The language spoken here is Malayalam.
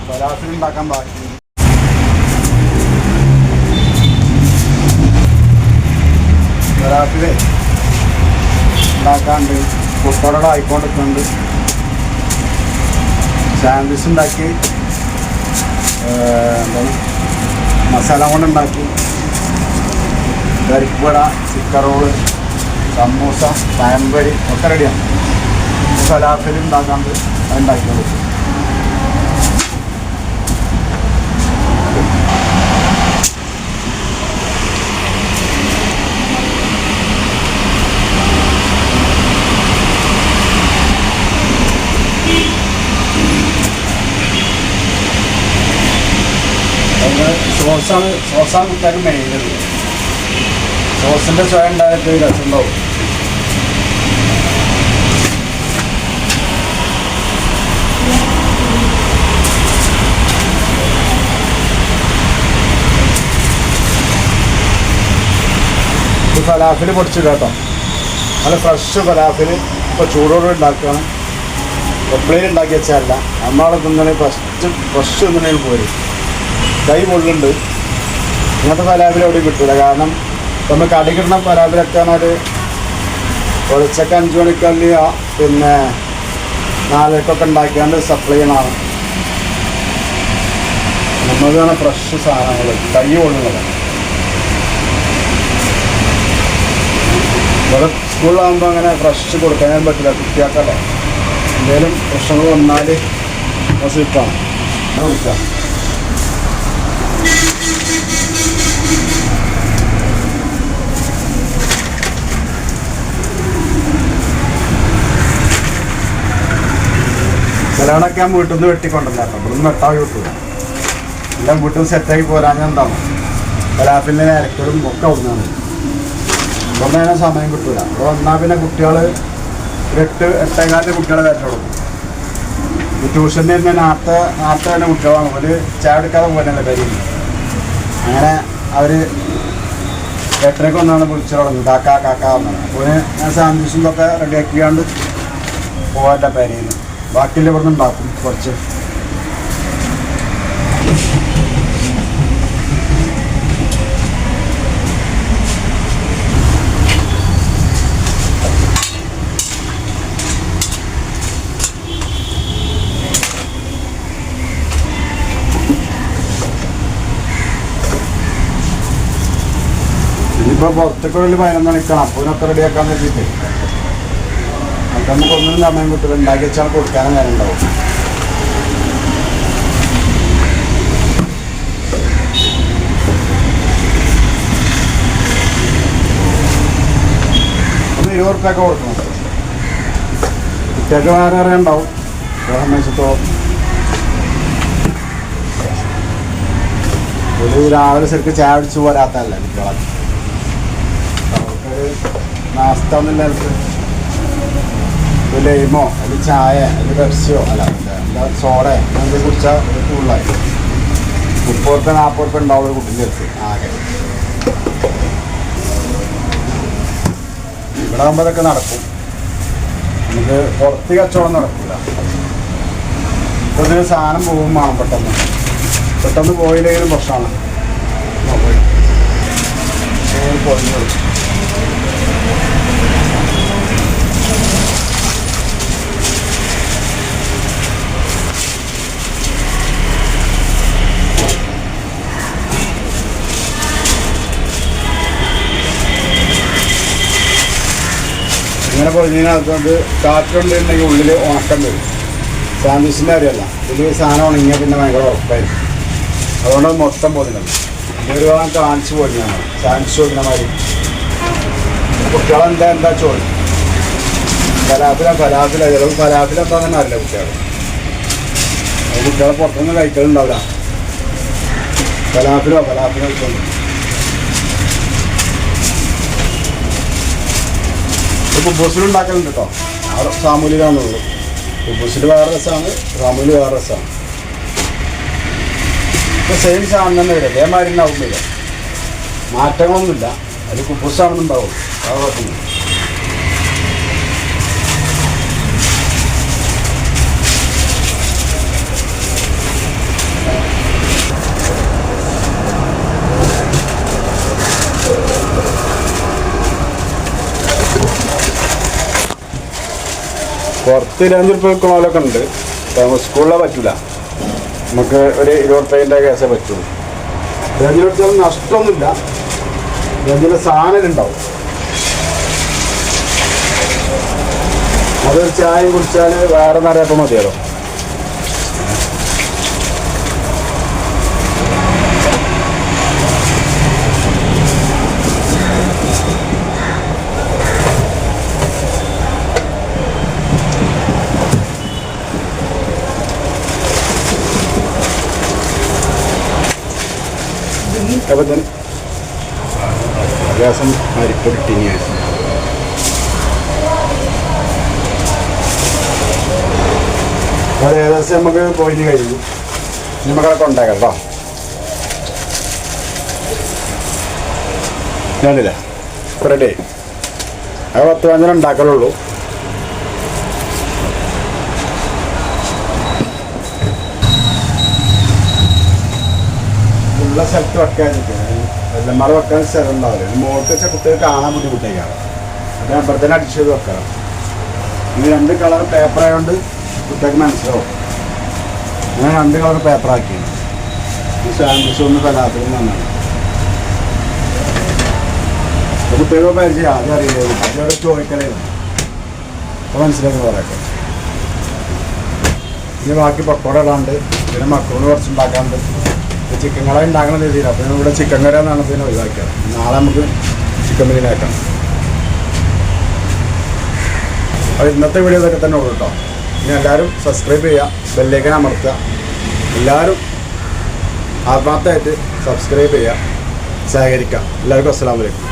ഫലാഫിൽ ഉണ്ടാക്കാൻ ബാക്കി. ഫലാഫിലേ ഉണ്ടാക്കാണ്ട് കുക്കറോടെ ആയിക്കൊണ്ടിരിക്കുന്നുണ്ട്. സാൻഡ്വിച്ച് ഉണ്ടാക്കി, എന്താണ് മസാല കൊണ്ടുണ്ടാക്കി, പരിപ്പുവട, ചിക്കൻ റോള്, സമൂസ, പഴംപൊരി ഒക്കെ റെഡിയാണ്. ഫലാഫിൽ ഉണ്ടാക്കാണ്ട് അതുണ്ടാക്കിയോളൂ. സോസാണ് കുട്ടികൾക്ക് മെയിൻ. സോസിൻ്റെ ചുവ ഉണ്ടായിട്ട് രസമുണ്ടാവും. ഇത് ഫലാഫിൽ പൊടിച്ചിട്ട് കേട്ടോ, നല്ല ഫ്രഷ് ഫലാഫിൽ ഇപ്പോൾ ചൂടോടെ ഉണ്ടാക്കുകയാണ്. എപ്പോഴേലും ഉണ്ടാക്കി വെച്ചാലല്ല, നമ്മളവിടെ തിന്നണേ ഫ്രഷ് തിന്നണേൽ പോരും. കൈ പൊള്ളുണ്ട്. ഇങ്ങനത്തെ ഫലാഫിൽ എവിടെയും കിട്ടില്ല. കാരണം നമ്മൾ കടി കിട്ടുന്ന ഫലാഫിലൊക്കെ ഒരു ഉച്ചക്ക് 5 മണിക്കല്ലി പിന്നെ 4 ഉണ്ടാക്കിയാണ്ട് സപ്ലൈ ചെയ്യണതാണ്. നമ്മളാണ് ഫ്രഷ് സാധനങ്ങൾ കൈ പൊള്ളുന്നത്. ഇവിടെ സ്കൂളിലാകുമ്പോൾ അങ്ങനെ ഫ്രഷ് കൊടുക്കാൻ പറ്റില്ല. കുട്ടികൾക്കല്ലേ എന്തെങ്കിലും പ്രശ്നങ്ങൾ വന്നാൽ കിട്ടാണ് കൊടുക്കാം. ചിലവണൊക്കെ ഞാൻ വീട്ടിൽ നിന്ന് വെട്ടിക്കൊണ്ടില്ലാട്ടോ. ഇവിടെ നിന്ന് വെട്ടാൻ കിട്ടൂല. എല്ലാം വീട്ടിൽ നിന്ന് സെറ്റാക്കി പോരാൻ ഞാൻ എന്താണോ ഫലാഫിലിൻ്റെ നിരക്കലും ഒക്കെ അവിടുന്നാണ്. ഇവിടെ തന്നെ സമയം കിട്ടൂല. ഇവിടെ വന്നാൽ പിന്നെ കുട്ടികൾ 8-8:15 കുട്ടികളെ വരട്ടുള്ളൂ. ഈ ട്യൂഷന് തന്നെ നേരത്തെ തന്നെ കുട്ടികളാണ്. ഒരു ചായ എടുക്കാതെ പോകാനല്ലേ പേരില്ല. അങ്ങനെ അവർ 8:30 വന്നാണ് വിളിച്ചു തുടങ്ങി കാക്ക വന്നാണ്. അപ്പോൾ ഞാൻ സാൻഡ്വിച്ചും ഇതൊക്കെ റെഡിയാക്കിയാണ്ട് പോകാൻ്റെ പേരിൽ ബാക്കിയുള്ള ഇവിടെ നിന്ന് ഉണ്ടാക്കും കുറച്ച്. ഇനിയിപ്പോൾ പുറത്തേക്ക് ഒരു 11 മണിക്കണം. അപ്പോൾ ഇതിനൊക്കെ റെഡിയാക്കാൻ വേണ്ടിയിട്ട് അപ്പം നമുക്കൊന്നും സമയം കിട്ടില്ല. ഉണ്ടാക്കി വെച്ചാൽ കൊടുക്കാനും നേരം ഉണ്ടാവും. ഒന്ന് 20 ഉറുപ്പ്യൊക്കെ കൊടുക്കണം. കുട്ടികൾക്ക് വേറെ അറിയാണ്ടാവും സംബന്ധിച്ചിടത്തോളം. ഒരു രാവിലെ ശരിക്കും ചായ അടിച്ചു പോരാത്തതല്ലേ കുട്ടികളൊക്കെ. അവർക്കൊരു നാസ്ത ഒന്നുമില്ല. ലൈമോ അല്ലെങ്കിൽ ചായ അല്ലെങ്കിൽ പെപ്സിയോ അല്ല എന്താ സോഡ അങ്ങനെ കുടിച്ചാൽ കൂടുതലായി 30-40 ഉണ്ടാവുള്ള ഒരു കുട്ടിൻ്റെ അടുത്ത് ആകെ. ഇവിടെ ആകുമ്പോൾ അതൊക്കെ നടക്കും. നമുക്ക് പുറത്ത് കച്ചവടം നടക്കില്ല. ഇപ്പോൾ ഇതിന് സാധനം പോകും വേണം പെട്ടെന്ന് പോയില്ലെങ്കിലും പ്രശ്നമാണ്. പോയി ഇങ്ങനെ പൊതിഞ്ഞാൽ അത് കാറ്റുണ്ടെങ്കിൽ ഉള്ളിൽ ഉണക്കം വരും. സാൻഡ്വിച്ചിൻ്റെ കാര്യമല്ല, ഇതിൽ സാധനം ഉണങ്ങിയാൽ പിന്നെ ഭയങ്കര ഉറപ്പായിരിക്കും. അതുകൊണ്ട് മൊത്തം പൊതിഞ്ഞത് ഒരു ഭാഗം കാണിച്ച് പൊതിഞ്ഞാണ് സാൻഡ്വിച്ച് പൊതിഞ്ഞ മാതിരി. കുട്ടികളെന്താ ചോദിക്കും ഫലാഫില ചിലപ്പോൾ ഫലാഫിലെന്താ തന്നെ അറിയില്ല കുട്ടികൾ. അത് കുട്ടികളെ പുറത്തുനിന്ന് കഴിക്കലുണ്ടാവില്ല. ഫലാഫിലോ കഴിക്കുന്നു. കുബൂസിൽ ഉണ്ടാക്കലുണ്ട് കേട്ടോ. ആ സാമൂലിലാണുള്ളൂ. കുബൂസിൽ വേറെ രസമാണ്, സാമൂല് വേറെ രസമാണ്. ഇപ്പോൾ സെയിം സാധനം തന്നെ വരും. അതേമാതിരി ഉണ്ടാവും വരിക. മാറ്റങ്ങളൊന്നുമില്ല. അതിൽ കുബൂസാണെന്നുണ്ടാവും. ആ കുഴപ്പമില്ല. പുറത്ത് 25 റുപ്യ വിൽക്കണോലൊക്കെ ഉണ്ട്. സ്കൂളിലെ പറ്റില്ല, നമുക്ക് ഒരു 20 റുപ്യേൻ്റെ കേസേ പറ്റുള്ളൂ. 25 റുപ്യ നഷ്ടമൊന്നുമില്ല, 25 സാധനം ഉണ്ടാവും. അതൊരു ചായയും കുടിച്ചാൽ വേറെ നിറയപ്പം മതിയല്ലോ. അപ്പം തന്നെ ഗ്യാസം അരിപ്പൊടി ടിനിയാണ്. അത് ഏകദേശം നമുക്ക് പോയിന്റ് കഴിഞ്ഞു. നമുക്കതൊക്കെ ഉണ്ടാക്കാം കേട്ടോ. ഞാനില്ല റെഡി ആയി. അത് 10-15 ഉണ്ടാക്കലുള്ളൂ. ഉള്ള സ്ഥലത്ത് വെക്കാതിരിക്കുക, എല്ലന്മാർ വെക്കാൻ സ്ഥലം ഉണ്ടാവില്ല. മുകളിൽ വെച്ചാൽ കുട്ടികൾ കാണാൻ ബുദ്ധിമുട്ടേക്കാണ്. അത് അമ്പലത്തിന് അടിച്ചു ചെയ്ത് വെക്കണം. ഇനി 2 കളർ പേപ്പർ ആയതുകൊണ്ട് കുട്ടികൾക്ക് മനസ്സിലാവും. ഞാൻ 2 കളർ പേപ്പറാക്കിയാണ്. ഈ സാൻഡ്വിച്ച് ഒന്ന് കലാത്തിൽ നന്നാണ്. കുട്ടികൾ പരിചയം ആദ്യം അറിയില്ല, കുട്ടികളോട് ചോദിക്കലായിരുന്നു. അപ്പോൾ മനസ്സിലാക്കി പറയൊക്കെ. ഇനി ബാക്കി പക്കോട ഇടാണ്ട്, പിന്നെ മക്കളോട് കുറച്ച് ഉണ്ടാക്കാണ്ട്. ചിക്കൻ കട ഉണ്ടാക്കണം രീതിയിൽ. അപ്പോൾ ഇവിടെ ചിക്കൻ കട എന്നാണ് പിന്നെ ഒഴിവാക്കിയത്. നാളെ നമുക്ക് ചിക്കൻ ബിരിയാണി ആക്കാം. അപ്പോൾ ഇന്നത്തെ വീഡിയോ ഇതൊക്കെ തന്നെ ഉള്ളൂ കേട്ടോ. ഇനി എല്ലാവരും സബ്സ്ക്രൈബ് ചെയ്യുക, ബെല്ലൈക്കൻ അമർത്തുക. എല്ലാവരും ആത്മാർത്ഥമായിട്ട് സബ്സ്ക്രൈബ് ചെയ്യുക, സഹകരിക്കുക. എല്ലാവർക്കും അസ്സലാമു അലൈക്കും.